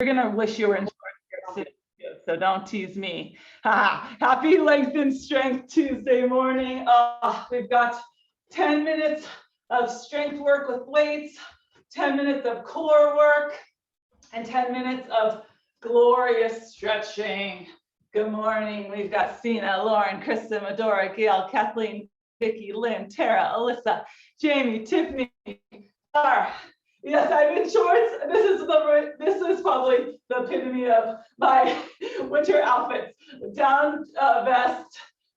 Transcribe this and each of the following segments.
gonna wish you were in shorts here soon, so don't tease me. Happy Lengthened Strength Tuesday morning. We've got 10 minutes of strength work with weights, 10 minutes of core work, and 10 minutes of glorious stretching. Good morning. We've got Sina, Lauren, Kristen, Medora, Gail, Kathleen, Vicki, Lynn, Tara, Alyssa, Jamie, Tiffany, Star. Yes, I'm in shorts. This is probably the epitome of my winter outfits. Down vest.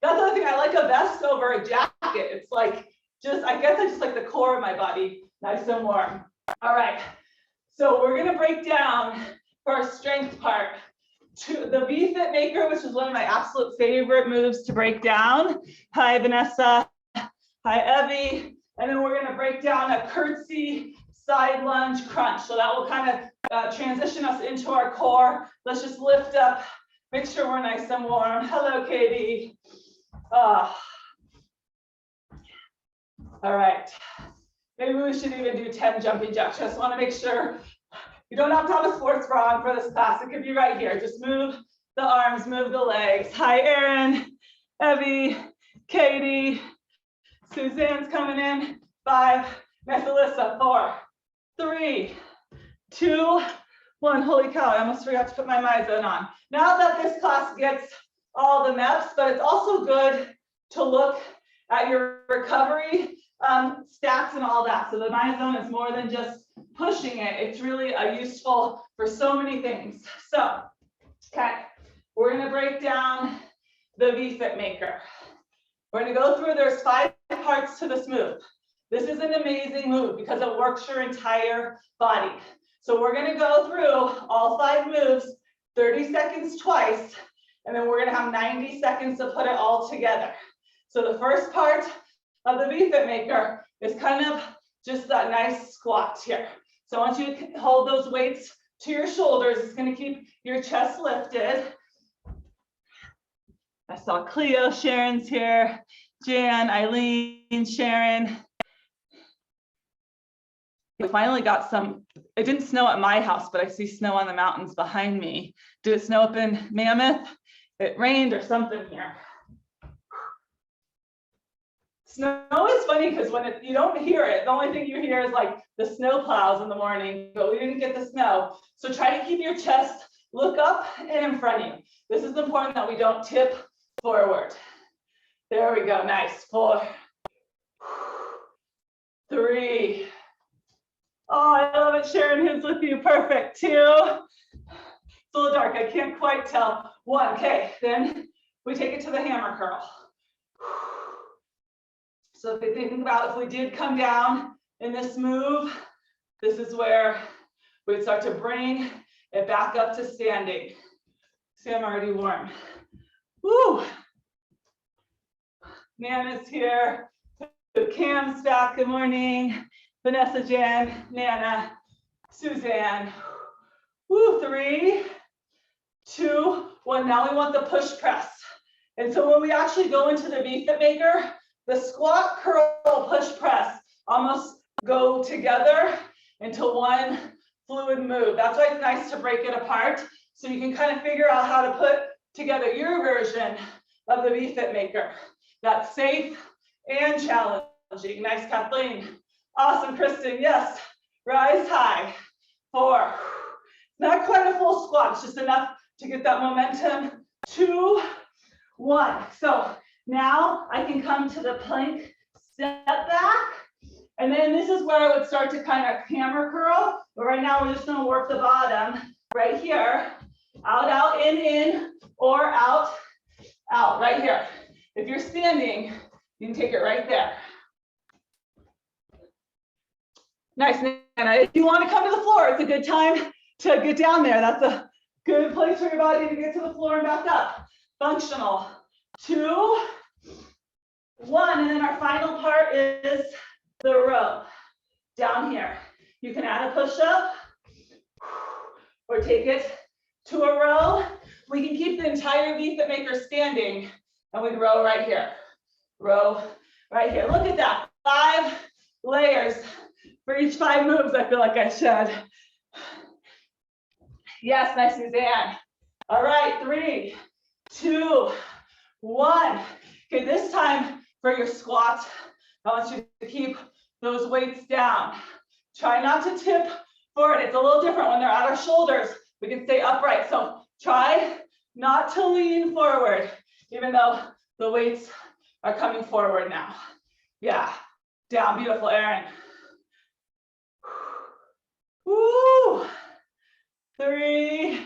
That's the other thing. I like a vest over a jacket. It's like I guess I just like the core of my body nice and warm. All right. So we're gonna break down for our strength part to the VFit maker, which is one of my absolute favorite moves to break down. Hi, Vanessa. Hi, Evie. And then we're gonna break down a curtsy side lunge crunch. So that will kind of transition us into our core. Let's just lift up, make sure we're nice and warm. Hello, Katie. All right. Maybe we should even do 10 jumping jacks. Just want to make sure you don't have to have a sports bra on for this class. It could be right here. Just move the arms, move the legs. Hi, Erin, Evie, Katie, Suzanne's coming in. 5, Miss Alyssa, 4, 3, 2, 1. Holy cow, I almost forgot to put my MyZone on. Now that this class gets all the MEPs, but it's also good to look at your recovery stats and all that. So the MyZone is more than just pushing it. It's really useful for so many things. So, okay, we're gonna break down the VFit maker. We're gonna go through, there's 5 parts to this move. This is an amazing move because it works your entire body. So we're gonna go through all 5 moves, 30 seconds twice, and then we're gonna have 90 seconds to put it all together. So the first part of the VFit maker is kind of just that nice squat here. So I want you to hold those weights to your shoulders. It's gonna keep your chest lifted. I saw Cleo, Sharon's here, Jan, Eileen, Sharon. We finally got some, it didn't snow at my house, but I see snow on the mountains behind me. Did it snow up in Mammoth? It rained or something here. Snow is funny because when you don't hear it, the only thing you hear is like the snow plows in the morning, but we didn't get the snow. So try to keep your chest, look up and in front of you. This is important that we don't tip forward. There we go, nice. 4, 3. Oh, I love it, Sharon, who's with you, perfect. 2, it's a little dark, I can't quite tell. 1, okay, then we take it to the hammer curl. So if you think about if we did come down in this move, this is where we'd start to bring it back up to standing. See, I'm already warm. Woo! Nana's here. Cam's back, good morning. Vanessa, Jan, Nana, Suzanne. Woo, 3, 2, 1. Now we want the push press. And so when we actually go into the VFit maker, the squat, curl, push, press almost go together into one fluid move. That's why it's nice to break it apart so you can kind of figure out how to put together your version of the VFit maker. That's safe and challenging. Nice, Kathleen. Awesome, Kristen. Yes. Rise high. 4. Not quite a full squat. It's just enough to get that momentum. 2, 1. So now I can come to the plank step back. And then this is where I would start to kind of hammer curl. But right now we're just going to work the bottom right here. Out, out, in, or out, out, right here. If you're standing, you can take it right there. Nice, Nana. If you want to come to the floor, it's a good time to get down there. That's a good place for your body to get to the floor and back up. Functional. 2, 1, and then our final part is the row down here. You can add a push-up or take it to a row. We can keep the entire VFit maker standing and we row right here. Row right here. Look at that. 5 layers for each 5 moves. I feel like I should. Yes, nice, Suzanne. All right, 3, 2, 1. Okay, this time for your squats, I want you to keep those weights down. Try not to tip forward. It's a little different when they're at our shoulders. We can stay upright. So try not to lean forward, even though the weights are coming forward now. Yeah, down, beautiful, Erin. Woo! 3,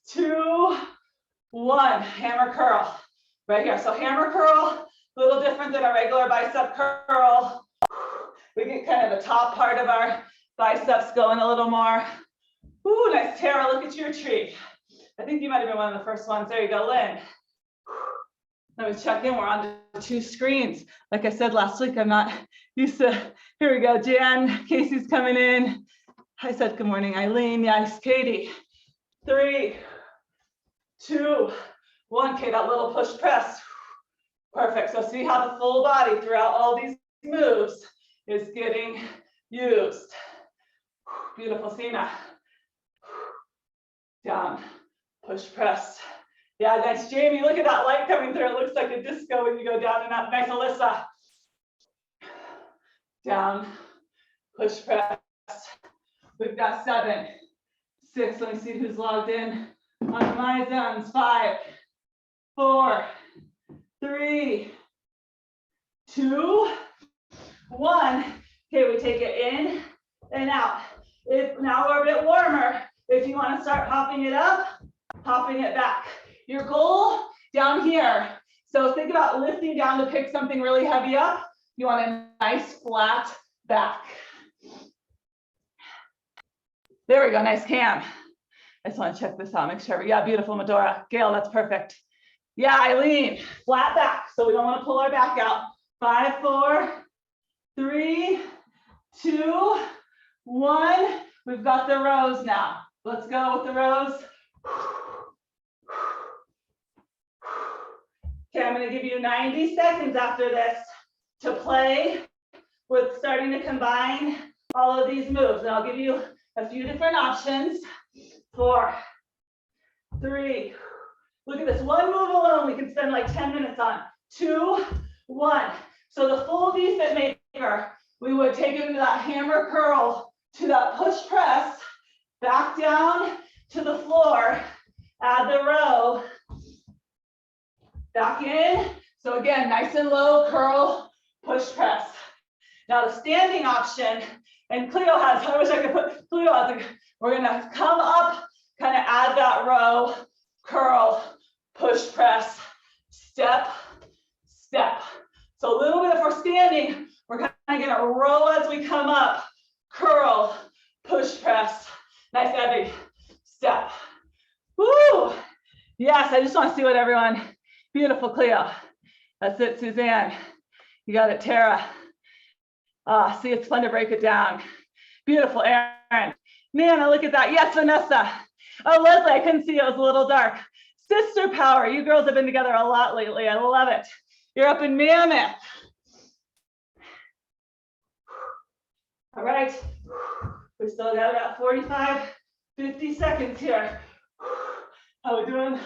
2, 1. Hammer curl right here. So hammer curl, a little different than a regular bicep curl. We get kind of the top part of our biceps going a little more. Ooh, nice, Tara, look at your tree. I think you might have been one of the first ones. There you go, Lynn. Let me check in, we're on to 2 screens. Like I said last week, I'm not used to, here we go, Jan, Casey's coming in. I said, good morning, Eileen, yes, Katie. 3, 2, 1, okay, that little push press. Perfect, so see how the full body throughout all these moves is getting used. Beautiful, Sina. Down, push, press. Yeah, nice, Jamie. Look at that light coming through. It looks like a disco when you go down and up. Nice, Alyssa. Down, push, press. We've got 7, 6. Let me see who's logged in on my zones. 5, 4, 3, 2, 1. Okay, we take it in and out. Now we're a bit warmer. If you want to start hopping it up, hopping it back. Your goal down here. So think about lifting down to pick something really heavy up. You want a nice flat back. There we go, nice, Cam. I just want to check this out, make sure. Yeah, beautiful, Medora. Gail, that's perfect. Yeah, Eileen, flat back. So we don't want to pull our back out. 5, 4, 3, 2, 1. We've got the rows now. Let's go with the rows. Okay, I'm going to give you 90 seconds after this to play with starting to combine all of these moves. And I'll give you a few different options. 4, 3, look at this. 1 move alone, we can spend like 10 minutes on. 2, 1. So the full VFit maker, we would take it into that hammer curl to that push press, back down to the floor, add the row, back in. So again, nice and low, curl, push press. Now the standing option, and Cleo has, I wish I could put, Cleo has, we're gonna come up, kind of add that row, curl, push press, step, step. So a little bit if we're standing, we're kind of gonna row as we come up, curl, push press, nice heavy, step. Woo! Yes, I just want to see what everyone, beautiful, Cleo. That's it, Suzanne. You got it, Tara. See, it's fun to break it down. Beautiful, Erin. Man, look at that. Yes, Vanessa. Oh, Leslie, I couldn't see, it was a little dark. Sister power, you girls have been together a lot lately. I love it. You're up in Mammoth. All right, we still got about 45, 50 seconds here. How we doing?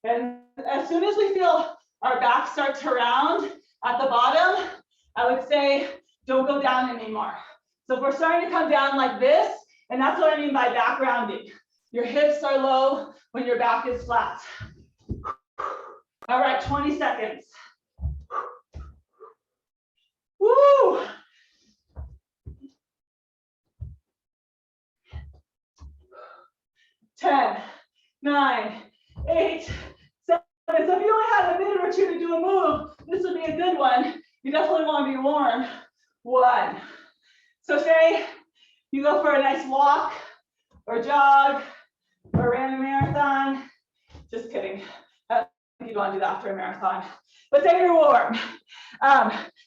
And as soon as we feel our back start to round at the bottom, I would say don't go down anymore. So if we're starting to come down like this, and that's what I mean by back rounding. Your hips are low when your back is flat. All right, 20 seconds. Woo! Ten, 9, 8, 7. So if you only had a minute or two to do a move, this would be a good one. You definitely want to be warm. 1. So say you go for a nice walk or jog or ran a marathon. Just kidding. You'd want to do that after a marathon. But say you're warm.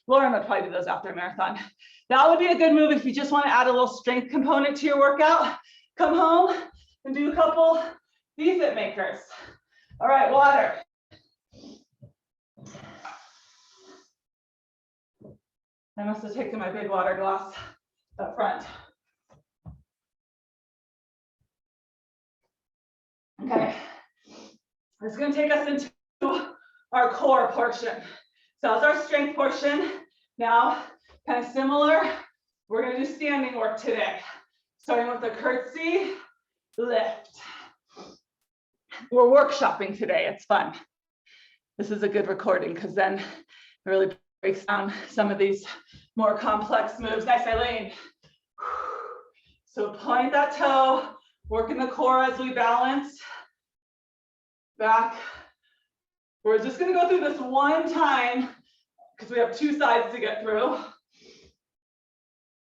Lauren would probably do those after a marathon. That would be a good move if you just want to add a little strength component to your workout. Come home and do a couple VFit makers. All right, water. I must have taken my big water glass up front. Okay, it's going to take us into our core portion. So that's our strength portion. Now, kind of similar, we're going to do standing work today. Starting with the curtsy, lift. We're workshopping today, it's fun. This is a good recording because then it really breaks down some of these more complex moves. Nice, Eileen. So point that toe, working the core as we balance. Back. We're just going to go through this one time because we have two sides to get through.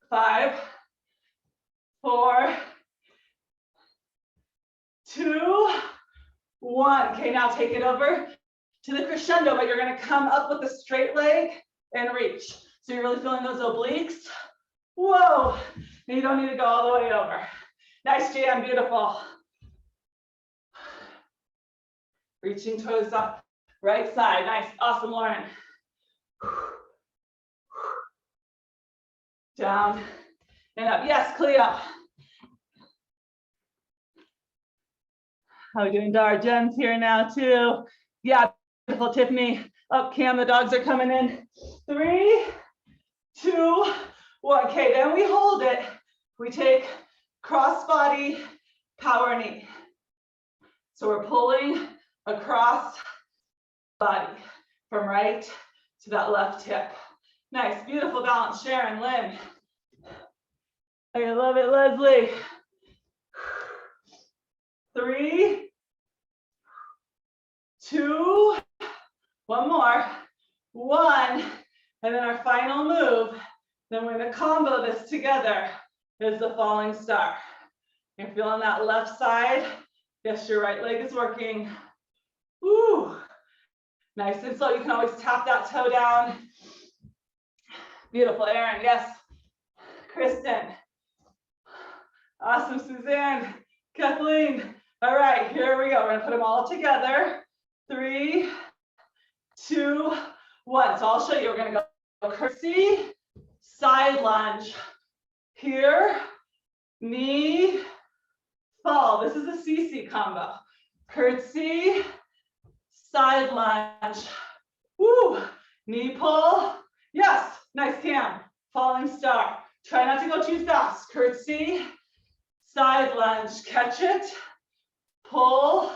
5, 4, 2, 1. Okay, now take it over to the crescendo, but you're going to come up with a straight leg and reach. So you're really feeling those obliques. Whoa. And you don't need to go all the way over. Nice jam, beautiful. Reaching toes up, right side. Nice, awesome, Lauren. Down and up. Yes, Cleo. How are we doing, Dar? Jen's here now too. Yeah, beautiful, Tiffany. Up, Cam, the dogs are coming in. 3, 2, 1. Okay, then we hold it. We take cross body, power knee. So we're pulling across body from right to that left hip. Nice, beautiful balance, Sharon, Lynn. I love it, Leslie. 3, 2, one more, 1, and then our final move, then we're going to combo this together, is the falling star. You're feeling that left side. Yes, your right leg is working. Woo. Nice and slow. You can always tap that toe down. Beautiful, Erin. Yes. Kristen. Awesome, Suzanne. Kathleen. All right, here we go. We're going to put them all together. 3, 2, 1. So I'll show you. We're going to go curtsy, side lunge. Here, knee, fall. This is a CC combo. Curtsy, side lunge. Woo. Knee pull. Yes. Nice, Cam. Falling star. Try not to go too fast. Curtsy, side lunge. Catch it. Pull.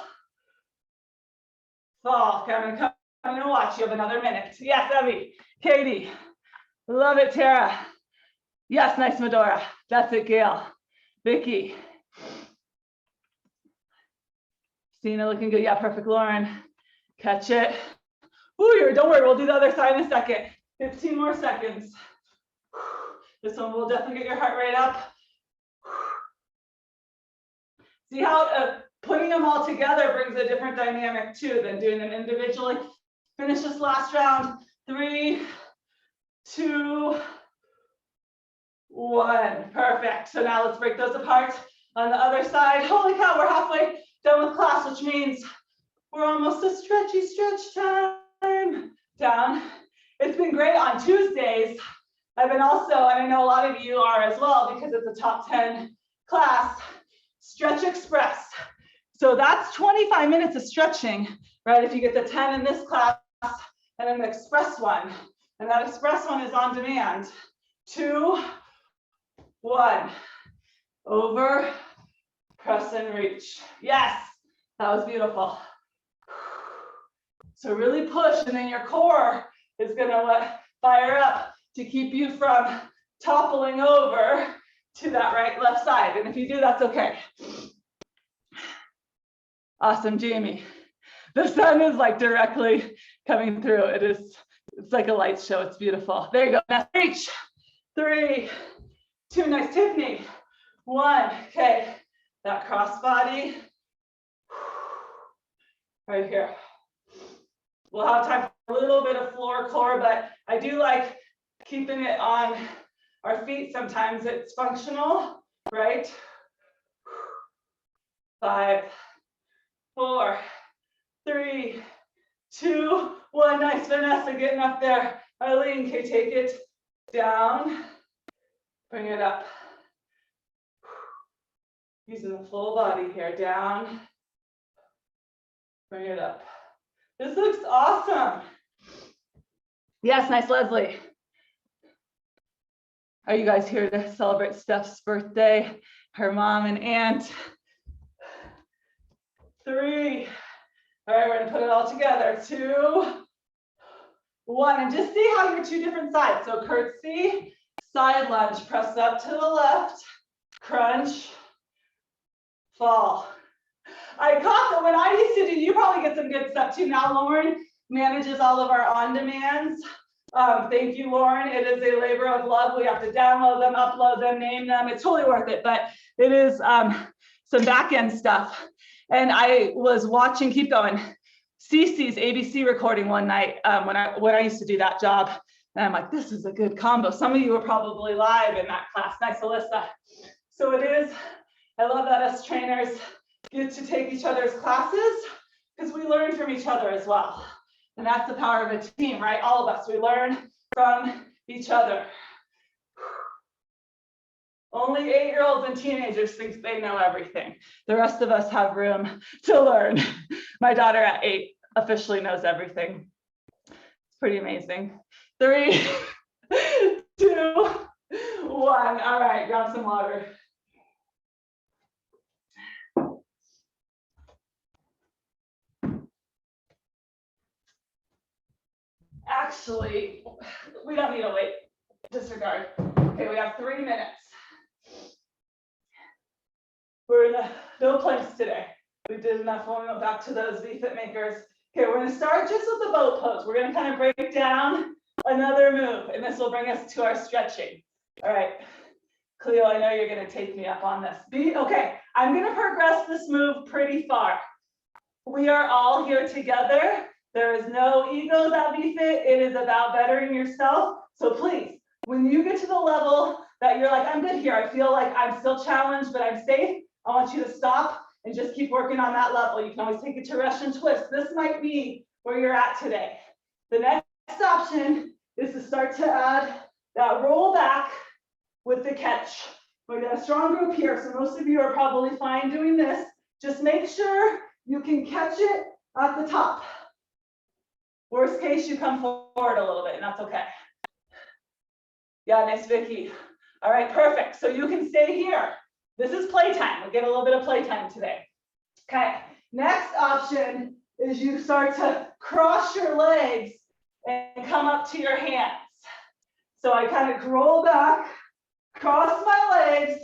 Fall. Okay, I'm going to come and watch. You have another minute. Yes, Evie. Katie. Love it, Tara. Yes, nice, Medora. That's it, Gail. Vicky. Stina looking good. Yeah, perfect, Lauren. Catch it. Ooh, don't worry, we'll do the other side in a second. 15 more seconds. This one will definitely get your heart rate up. See how putting them all together brings a different dynamic too than doing them individually. Finish this last round. 3, 2, 1. Perfect. So now let's break those apart on the other side. Holy cow, we're halfway done with class, which means we're almost a stretchy stretch time. Down. It's been great on Tuesdays. I've been also, and I know a lot of you are as well because it's a top 10 class, Stretch Express. So that's 25 minutes of stretching, right? If you get the 10 in this class and then the express one, and that express one is on demand. 2, 1, over, press and reach. Yes, that was beautiful. So really push, and then your core is gonna fire up to keep you from toppling over to that right, left side. And if you do, that's okay. Awesome, Jamie. The sun is like directly coming through. It's like a light show. It's beautiful. There you go. Now reach. 3, 2, nice, Tiffany. 1, okay. That cross body. Right here. We'll have time for a little bit of floor core, but I do like keeping it on our feet. Sometimes it's functional, right? 5, 4, 3, 2, 1. Nice, Vanessa, getting up there. Eileen, okay, take it down, bring it up. Using the full body here, down, bring it up. This looks awesome. Yes, nice, Leslie. Are you guys here to celebrate Steph's birthday, her mom and aunt? 3. All right, we're gonna put it all together. 2, 1, and just see how your 2 different sides. So curtsy, side lunge, press up to the left, crunch, fall. I caught that when I used to do, you probably get some good stuff too. Now Lauren manages all of our on-demands. Thank you, Lauren. It is a labor of love. We have to download them, upload them, name them. It's totally worth it, but it is some back-end stuff. And I was watching, keep going, Cece's ABC recording one night when I used to do that job. And I'm like, this is a good combo. Some of you were probably live in that class. Nice, Alyssa. So it is, I love that us trainers get to take each other's classes because we learn from each other as well. And that's the power of a team, right? All of us, we learn from each other. Only 8-year-olds and teenagers think they know everything. The rest of us have room to learn. My daughter at 8 officially knows everything. It's pretty amazing. 3, 2, 1. All right, grab some water. Actually, we don't need to wait. Disregard. Okay, we have 3 minutes. We're in no planks today. We did enough when we went back to those VFit makers. Okay, we're gonna start just with the boat pose. We're gonna kind of break down another move, and this will bring us to our stretching. All right, Cleo, I know you're gonna take me up on this. Okay, I'm gonna progress this move pretty far. We are all here together. There is no egos at VFit. It is about bettering yourself. So please, when you get to the level that you're like, I'm good here, I feel like I'm still challenged, but I'm safe, I want you to stop and just keep working on that level. You can always take it to Russian twist. This might be where you're at today. The next option is to start to add that roll back with the catch. We got a strong group here, so most of you are probably fine doing this. Just make sure you can catch it at the top. Worst case, you come forward a little bit, and that's okay. Yeah, nice, Vicky. All right, perfect. So you can stay here. This is playtime. We'll get a little bit of playtime today. Okay, next option is you start to cross your legs and come up to your hands. So I kind of roll back, cross my legs,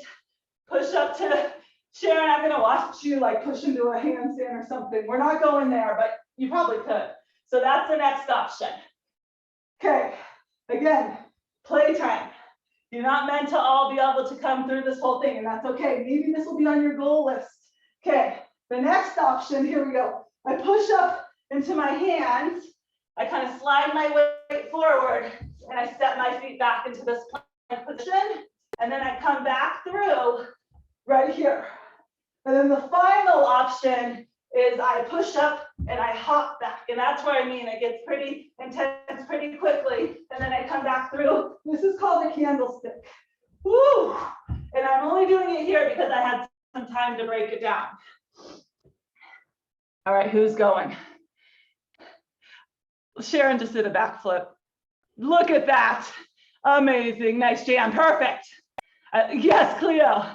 push up to Sharon. I'm gonna watch you like push into a handstand or something. We're not going there, but you probably could. So that's the next option. Okay, again, playtime. You're not meant to all be able to come through this whole thing, and that's okay. Maybe this will be on your goal list. Okay, the next option, here we go. I push up into my hands. I kind of slide my weight forward, and I step my feet back into this plank position, and then I come back through right here. And then the final option is I push up and I hop back. And that's where I mean it gets pretty intense pretty quickly. And then I come back through. This is called a candlestick. Woo! And I'm only doing it here because I had some time to break it down. All right, who's going? Sharon just did a backflip. Look at that. Amazing. Nice jam. Perfect. Yes, Cleo.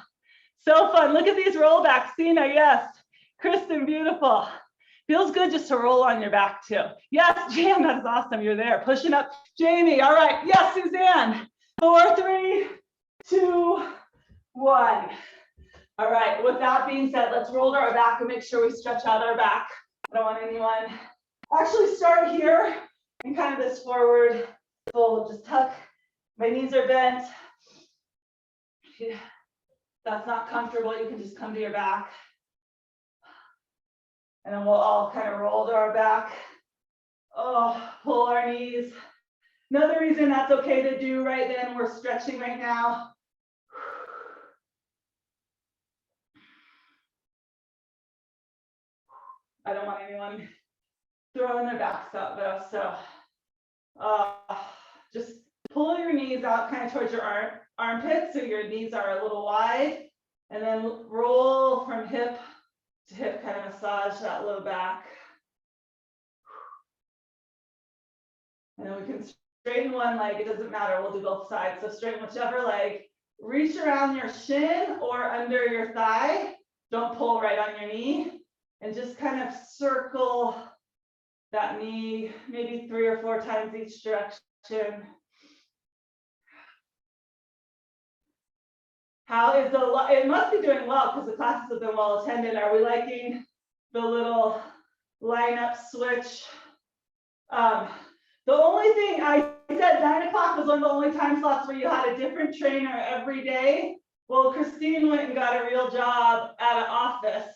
So fun. Look at these rollbacks. Sina, yes. Kristen, beautiful. Feels good just to roll on your back too. Yes, Jan, that's awesome. You're there. Pushing up. Jamie, all right. Yes, Suzanne. 4, 3, 2, 1. All right, with that being said, let's roll to our back and make sure we stretch out our back. I don't want anyone. Actually start here and kind of this forward fold. Just tuck. My knees are bent. If that's not comfortable, you can just come to your back. And then we'll all kind of roll to our back. Oh, pull our knees. Another reason that's okay to do right then, we're stretching right now. I don't want anyone throwing their backs out though, so just pull your knees out kind of towards your armpits, so your knees are a little wide, and then roll from hip to hip, kind of massage that low back. And then we can straighten one leg, it doesn't matter, we'll do both sides. So straighten whichever leg, reach around your shin or under your thigh, don't pull right on your knee, and just kind of circle that knee, maybe 3 or 4 times each direction. How is it must be doing well because the classes have been well attended. Are we liking the little lineup switch? The only thing I said 9 o'clock was one of the only time slots where you had a different trainer every day. Well, Christine went and got a real job at an office.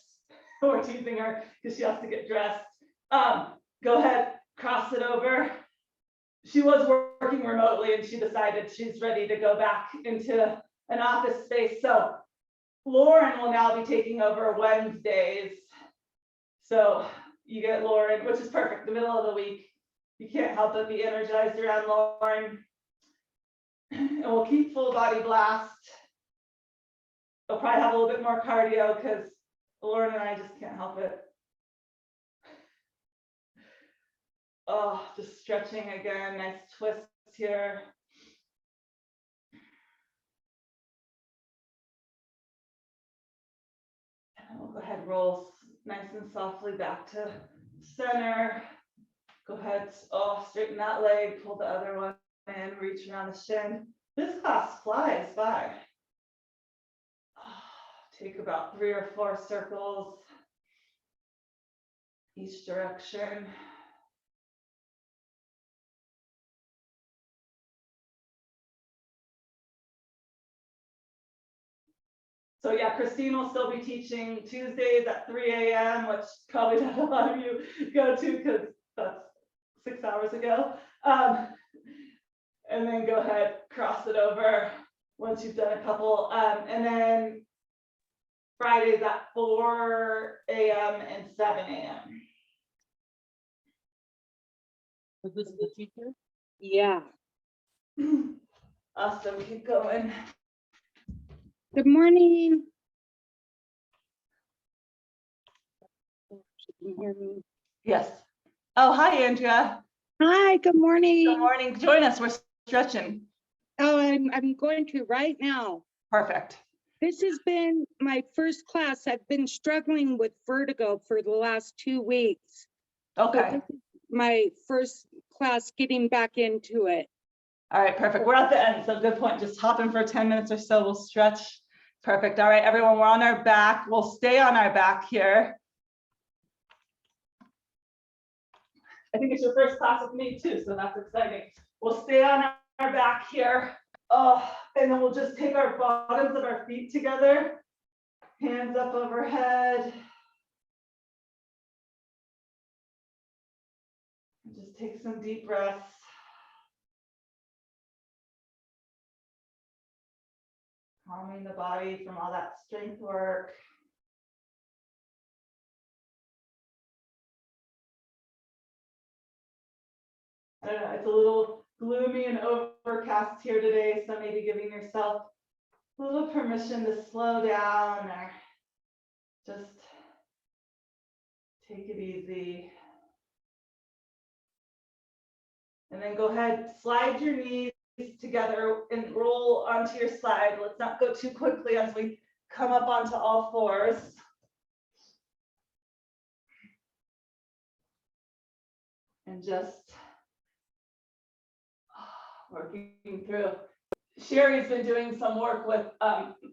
We're teasing her because she has to get dressed. Go ahead, cross it over. She was working remotely and she decided she's ready to go back into an office space. So Lauren will now be taking over Wednesdays. So you get Lauren, which is perfect, the middle of the week. You can't help but be energized around Lauren. And we'll keep full body blast. We'll probably have a little bit more cardio because Lauren and I just can't help it. Oh, just stretching again, nice twist here. And we'll go ahead, roll nice and softly back to center. Go ahead, straighten that leg, pull the other one in, reach around the shin. This class flies by. Take about 3 or 4 circles each direction. So yeah, Christine will still be teaching Tuesdays at 3 a.m., which probably not a lot of you go to because that's 6 hours ago. And then go ahead, cross it over once you've done a couple. And then Fridays at 4 a.m. and 7 a.m. Was this the teacher? Yeah. Awesome, keep going. Good morning. She can hear me. Yes. Oh, hi, Andrea. Hi, good morning. Good morning. Join us. We're stretching. Oh, I'm going to right now. Perfect. This has been my first class. I've been struggling with vertigo for the last 2 weeks. Okay. So this is my first class getting back into it. All right, perfect. We're at the end, so good point. Just hop in for 10 minutes or so. We'll stretch. Perfect. All right, everyone, we're on our back. We'll stay on our back here. I think it's your first class with me too, so that's exciting. We'll stay on our back here. And then we'll just take our bottoms of our feet together, hands up overhead. And just take some deep breaths. Calming the body from all that strength work. I don't know, it's a little gloomy and overcast here today, so maybe giving yourself a little permission to slow down or just take it easy. And then go ahead, slide your knees together and roll onto your side. Let's not go too quickly as we come up onto all fours. And just working through. Sherry's been doing some work with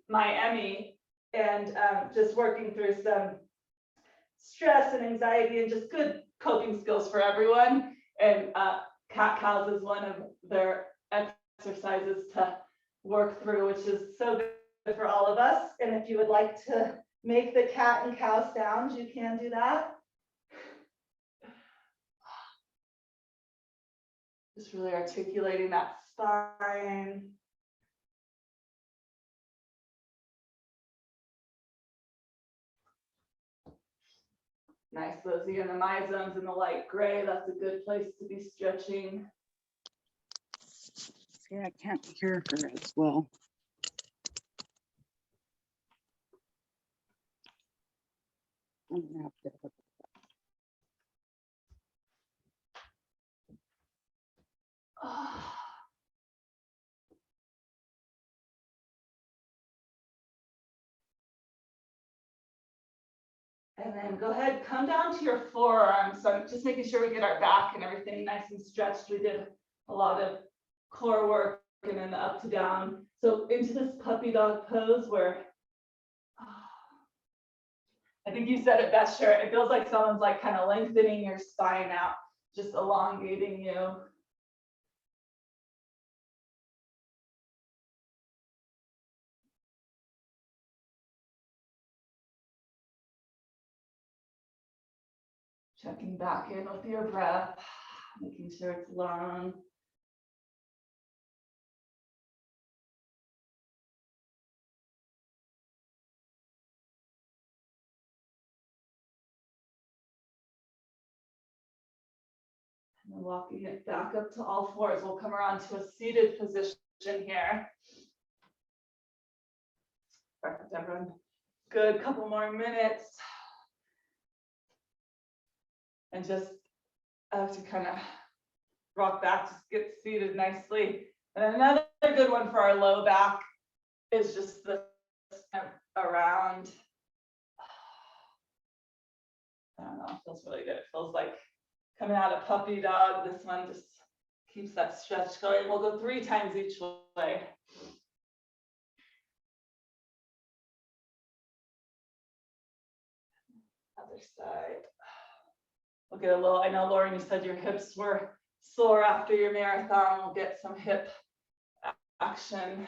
my Emmy and just working through some stress and anxiety and just good coping skills for everyone. And cat cows is one of their exercises to work through, which is so good for all of us. And if you would like to make the cat and cow sounds, you can do that. Just really articulating that spine. Nice, those are the myzones in the light gray. That's a good place to be stretching. Yeah, I can't hear her as well. I'm gonna have to- And then go ahead, come down to your forearms. So I'm just making sure we get our back and everything nice and stretched. We did a lot of core work and then the up to down. So into this puppy dog pose where I think you said it best, sure. It feels like someone's like kind of lengthening your spine out, just elongating you. Checking back in with your breath, making sure it's long. And then walking it back up to all fours. We'll come around to a seated position here. Perfect, everyone. Good, couple more minutes. And just to kind of rock back, just get seated nicely. And another good one for our low back is just the around. I don't know, it feels really good. It feels like coming out of puppy dog. This one just keeps that stretch going. We'll go 3 times each way. Other side. We'll get a little, I know Lauren, you said your hips were sore after your marathon. We'll get some hip action.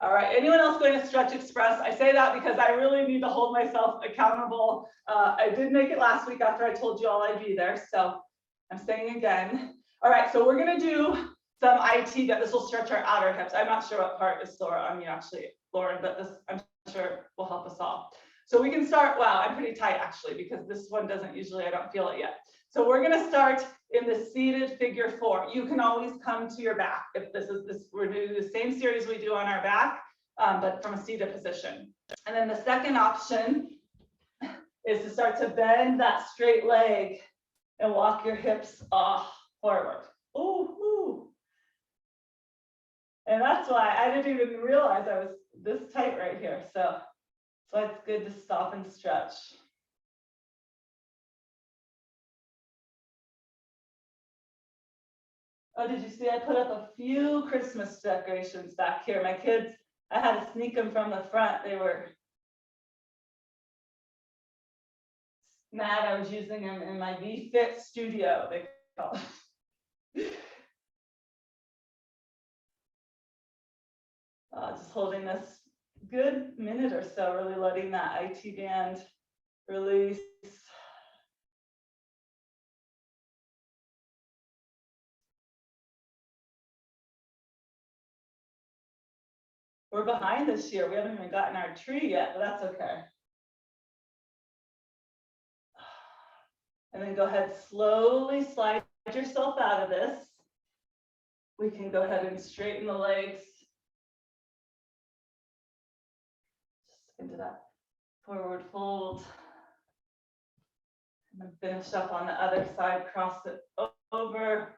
All right, anyone else going to Stretch Express? I say that because I really need to hold myself accountable. I did make it last week after I told you all I'd be there, so I'm saying again. All right, so we're gonna do some IT, that this will stretch our outer hips. I'm not sure what part is sore on you actually, Lauren, but this I'm sure will help us all. So we can start, wow, I'm pretty tight actually, because this one doesn't usually, I don't feel it yet. So we're gonna start in the seated figure 4. You can always come to your back. If we're doing the same series we do on our back, but from a seated position. And then the second option is to start to bend that straight leg and walk your hips forward. Ooh. And that's why I didn't even realize I was this tight right here. So it's good to stop and stretch. Oh, did you see I put up a few Christmas decorations back here? My kids, I had to sneak them from the front. They were mad I was using them in my VFit studio, they call it. Just holding this good minute or so, really letting that IT band release. We're behind this year. We haven't even gotten our tree yet, but that's okay. And then go ahead, slowly slide yourself out of this. We can go ahead and straighten the legs. Just into that forward fold. And then finish up on the other side, cross it over.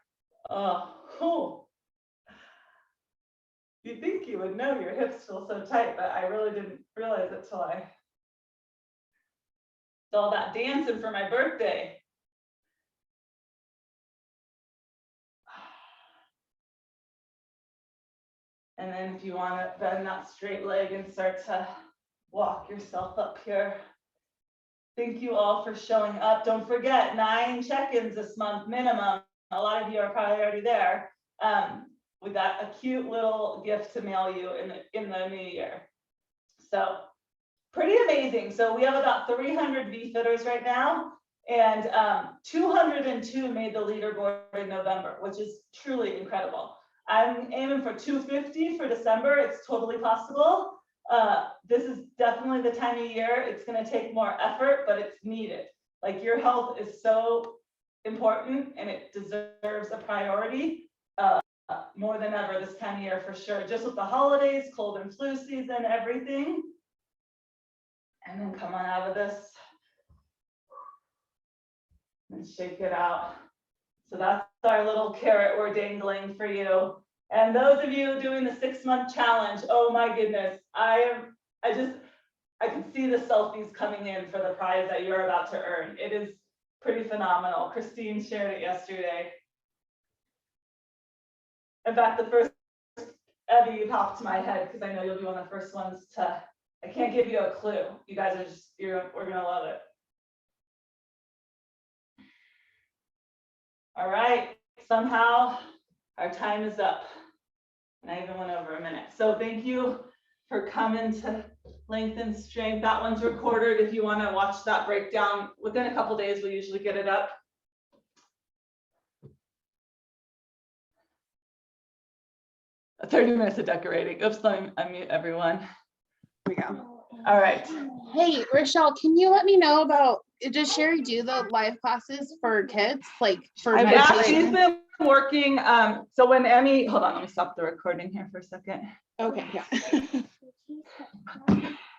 You think you would know your hips feel so tight, but I really didn't realize it till it's all that dancing for my birthday. And then if you want to bend that straight leg and start to walk yourself up here. Thank you all for showing up. Don't forget, 9 check-ins this month minimum. A lot of you are probably already there. We got a cute little gift to mail you in the new year. So pretty amazing. So we have about 300 VFitters right now, and 202 made the leaderboard in November, which is truly incredible. I'm aiming for 250 for December. It's totally possible. This is definitely the time of year. It's going to take more effort, but it's needed. Like, your health is so important and it deserves a priority more than ever this time of year for sure. Just with the holidays, cold and flu season, everything. And then come on out of this and shake it out. So that's our little carrot we're dangling for you. And those of you doing the 6-month challenge, oh my goodness, I can see the selfies coming in for the prize that you're about to earn. It is pretty phenomenal. Christine shared it yesterday. In fact, the first, Evie, you popped to my head because I know you'll be one of the first ones to, I can't give you a clue. You guys are just, we're gonna love it. All right, somehow our time is up. And I even went over a minute. So thank you for coming to Lengthen Strength. That one's recorded. If you want to watch that breakdown, within a couple days, we usually get it up. A 30 minutes of decorating. Oops, let me unmute everyone. Here we go. All right. Hey, Rochelle, can you let me know about, does Sherry do the live classes for kids? Like for She's meditation? been working. So when Emmy, hold on, let me stop the recording here for a second. Okay, yeah.